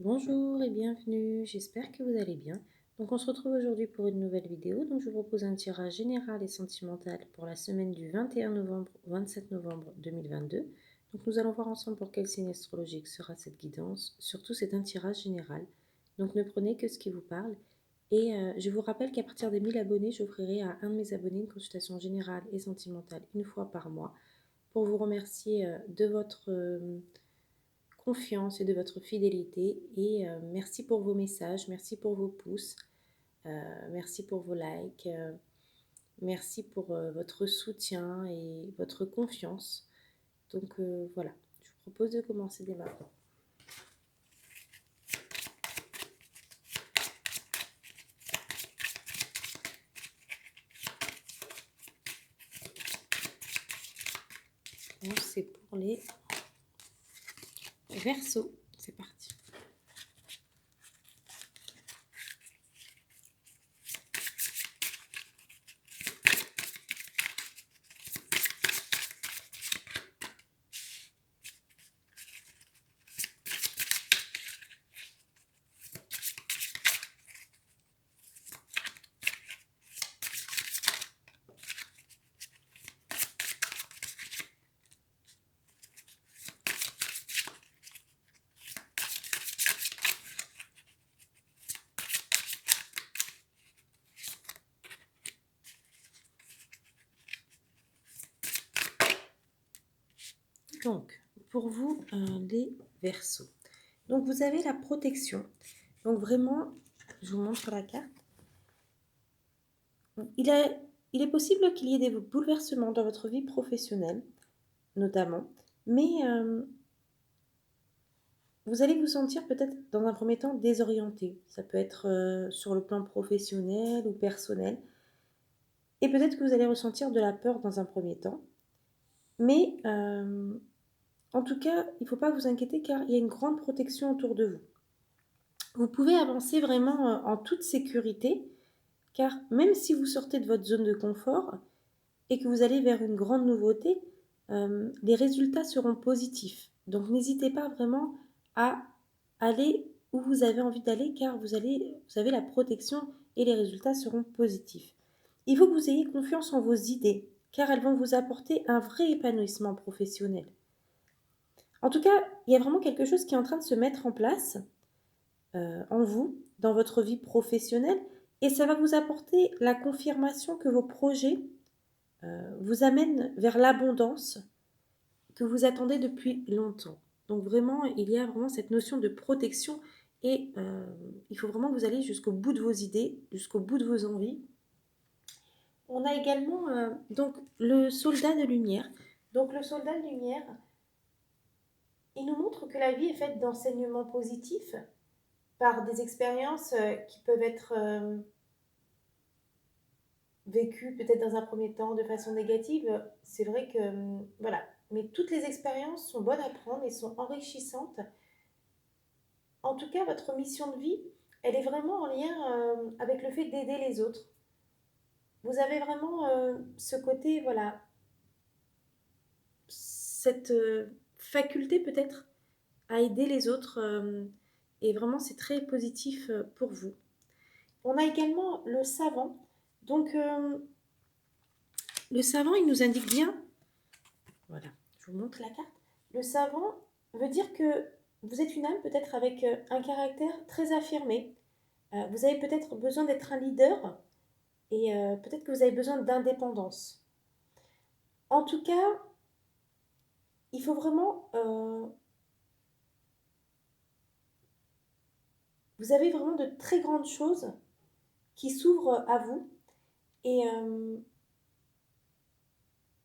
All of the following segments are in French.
Bonjour et bienvenue, j'espère que vous allez bien. Donc on se retrouve aujourd'hui pour une nouvelle vidéo. Donc je vous propose un tirage général et sentimental pour la semaine du 21 novembre au 27 novembre 2022. Donc nous allons voir ensemble pour quel signe astrologique sera cette guidance. Surtout c'est un tirage général. Donc ne prenez que ce qui vous parle. Et je vous rappelle qu'à partir des 1000 abonnés, j'offrirai à un de mes abonnés une consultation générale et sentimentale une fois par mois pour vous remercier de votre confiance et de votre fidélité. Et merci pour vos messages, merci pour vos pouces, merci pour vos likes, merci pour votre soutien et votre confiance. Donc voilà, je vous propose de commencer dès maintenant. Donc c'est pour les Verseaux, c'est parti. Donc, pour vous, les Verseaux. Donc, vous avez la protection. Donc, vraiment, je vous montre la carte. Il est possible qu'il y ait des bouleversements dans votre vie professionnelle, notamment, mais vous allez vous sentir peut-être dans un premier temps désorienté. Ça peut être sur le plan professionnel ou personnel. Et peut-être que vous allez ressentir de la peur dans un premier temps. Mais en tout cas, il ne faut pas vous inquiéter car il y a une grande protection autour de vous. Vous pouvez avancer vraiment en toute sécurité car même si vous sortez de votre zone de confort et que vous allez vers une grande nouveauté, les résultats seront positifs. Donc n'hésitez pas vraiment à aller où vous avez envie d'aller car vous avez la protection et les résultats seront positifs. Il faut que vous ayez confiance en vos idées car elles vont vous apporter un vrai épanouissement professionnel. En tout cas, il y a vraiment quelque chose qui est en train de se mettre en place en vous, dans votre vie professionnelle, et ça va vous apporter la confirmation que vos projets vous amènent vers l'abondance que vous attendez depuis longtemps. Donc vraiment, il y a vraiment cette notion de protection et il faut vraiment que vous alliez jusqu'au bout de vos idées, jusqu'au bout de vos envies. On a également donc le soldat de lumière. Donc le soldat de lumière, il nous montre que la vie est faite d'enseignements positifs par des expériences qui peuvent être vécues peut-être dans un premier temps de façon négative. C'est vrai que voilà, mais toutes les expériences sont bonnes à prendre et sont enrichissantes. En tout cas, votre mission de vie, elle est vraiment en lien avec le fait d'aider les autres. Vous avez vraiment ce côté, voilà, cette faculté peut-être à aider les autres et vraiment c'est très positif pour vous. On a également le savant. Donc le savant, il nous indique bien, voilà, je vous montre la carte. Le savant veut dire que vous êtes une âme peut-être avec un caractère très affirmé. Vous avez peut-être besoin d'être un leader et peut-être que vous avez besoin d'indépendance. En tout cas, il faut vraiment... vous avez vraiment de très grandes choses qui s'ouvrent à vous et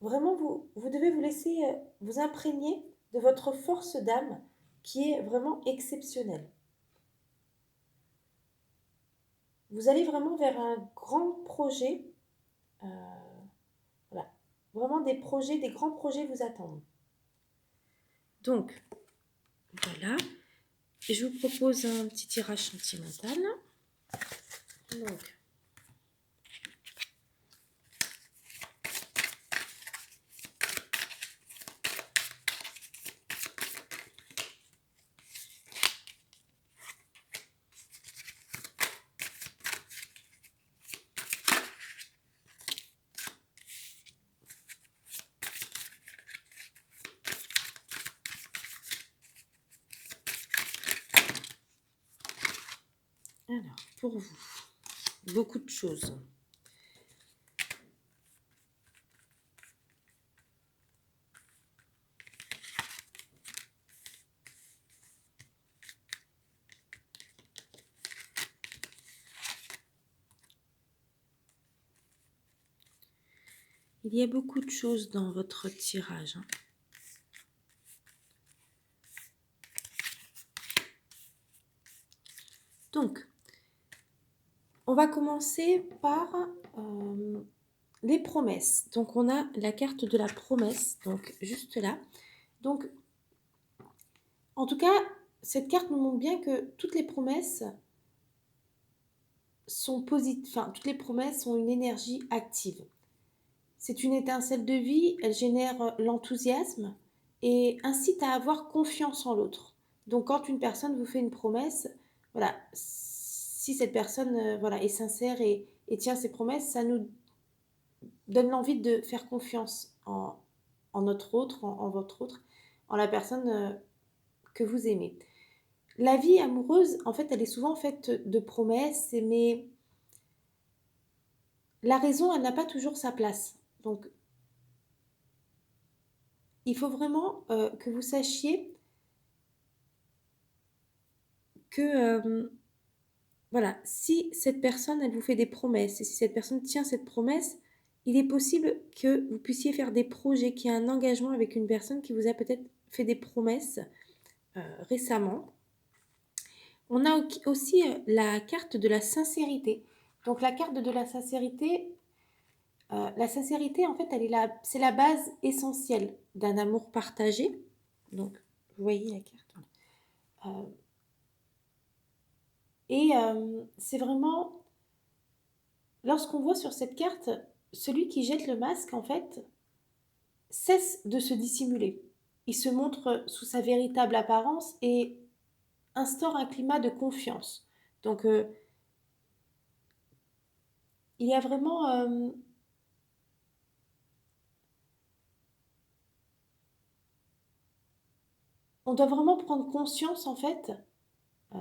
vraiment vous devez vous laisser vous imprégner de votre force d'âme qui est vraiment exceptionnelle. Vous allez vraiment vers un grand projet. euh, voilà. Vraiment des projets, des grands projets vous attendent. Donc, voilà. Et je vous propose un petit tirage sentimental. Donc, Alors, pour vous, beaucoup de choses. Il y a beaucoup de choses dans votre tirage. Donc, on va commencer par les promesses. Donc, on a la carte de la promesse, donc juste là. Donc, en tout cas, cette carte nous montre bien que toutes les promesses sont positives, enfin, toutes les promesses ont une énergie active. C'est une étincelle de vie, elle génère l'enthousiasme et incite à avoir confiance en l'autre. Donc, quand une personne vous fait une promesse, voilà, si cette personne voilà, est sincère et tient ses promesses, ça nous donne l'envie de faire confiance en notre autre, en votre autre, en la personne que vous aimez. La vie amoureuse, en fait, elle est souvent faite de promesses, mais la raison, elle n'a pas toujours sa place. Donc, il faut vraiment que vous sachiez que, voilà, si cette personne, elle vous fait des promesses, et si cette personne tient cette promesse, il est possible que vous puissiez faire des projets, qu'il y ait un engagement avec une personne qui vous a peut-être fait des promesses récemment. On a aussi la carte de la sincérité. Donc la carte de la sincérité, en fait, c'est la base essentielle d'un amour partagé. Donc, vous voyez la carte. Voilà. C'est vraiment, lorsqu'on voit sur cette carte, celui qui jette le masque, en fait, cesse de se dissimuler. Il se montre sous sa véritable apparence et instaure un climat de confiance. Donc, il y a vraiment... on doit vraiment prendre conscience, en fait, euh,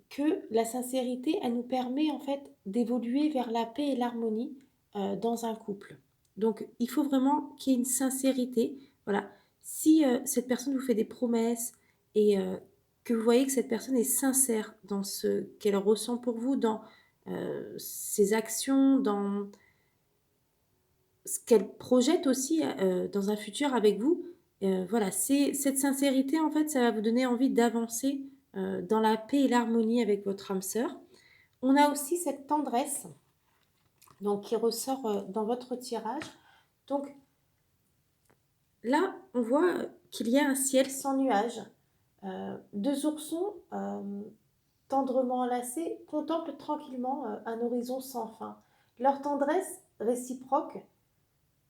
que la sincérité, elle nous permet, en fait, d'évoluer vers la paix et l'harmonie dans un couple. Donc, il faut vraiment qu'il y ait une sincérité. Voilà. Si cette personne vous fait des promesses et que vous voyez que cette personne est sincère dans ce qu'elle ressent pour vous, dans ses actions, dans ce qu'elle projette aussi dans un futur avec vous, voilà, c'est cette sincérité, en fait, ça va vous donner envie d'avancer dans la paix et l'harmonie avec votre âme sœur. On a aussi cette tendresse donc, qui ressort dans votre tirage. Donc là, on voit qu'il y a un ciel sans nuages. Deux oursons tendrement enlacés contemplent tranquillement un horizon sans fin. Leur tendresse réciproque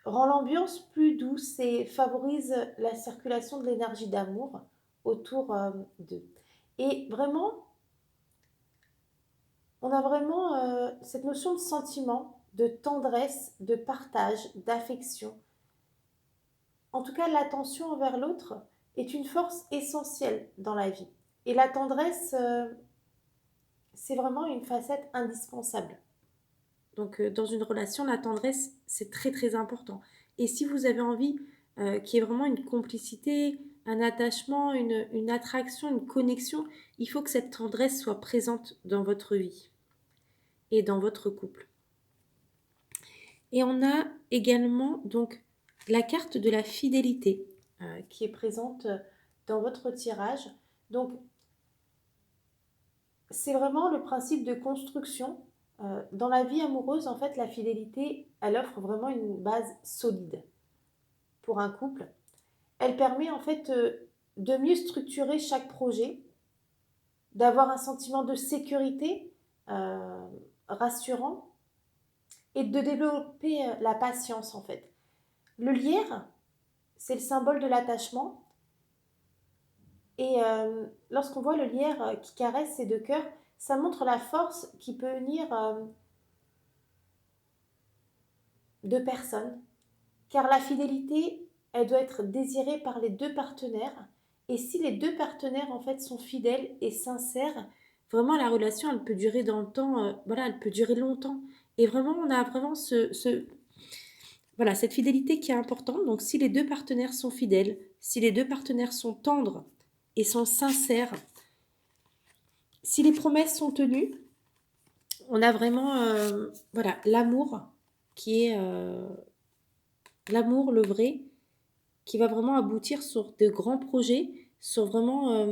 rend l'ambiance plus douce et favorise la circulation de l'énergie d'amour autour d'eux. Et vraiment, on a vraiment cette notion de sentiment, de tendresse, de partage, d'affection. En tout cas, l'attention envers l'autre est une force essentielle dans la vie. Et la tendresse, c'est vraiment une facette indispensable. Donc, dans une relation, la tendresse, c'est très très important. Et si vous avez envie qu'il y ait vraiment une complicité, un attachement, une attraction, une connexion, il faut que cette tendresse soit présente dans votre vie et dans votre couple. Et on a également donc la carte de la fidélité qui est présente dans votre tirage. Donc, c'est vraiment le principe de construction. Dans la vie amoureuse, en fait, la fidélité, elle offre vraiment une base solide pour un couple. Elle permet en fait de mieux structurer chaque projet, d'avoir un sentiment de sécurité rassurant et de développer la patience en fait. Le lierre, c'est le symbole de l'attachement. Et lorsqu'on voit le lierre qui caresse ses deux cœurs, ça montre la force qui peut unir deux personnes. Car la fidélité, elle doit être désirée par les deux partenaires. Et si les deux partenaires, en fait, sont fidèles et sincères, vraiment la relation, elle peut durer dans le temps, voilà, elle peut durer longtemps. Et vraiment, on a vraiment voilà, cette fidélité qui est importante. Donc, si les deux partenaires sont fidèles, si les deux partenaires sont tendres et sont sincères, si les promesses sont tenues, on a vraiment, voilà, l'amour qui est l'amour, le vrai, qui va vraiment aboutir sur de grands projets, sur vraiment,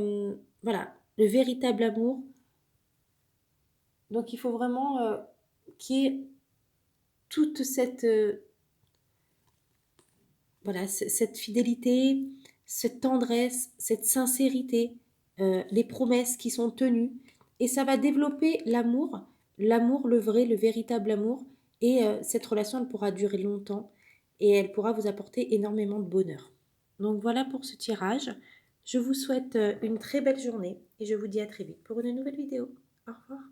voilà, le véritable amour. Donc, il faut vraiment qu'il y ait toute cette, voilà, cette fidélité, cette tendresse, cette sincérité, les promesses qui sont tenues. Et ça va développer l'amour, le vrai, le véritable amour. Et cette relation, elle pourra durer longtemps et elle pourra vous apporter énormément de bonheur. Donc voilà pour ce tirage. Je vous souhaite une très belle journée et je vous dis à très vite pour une nouvelle vidéo. Au revoir.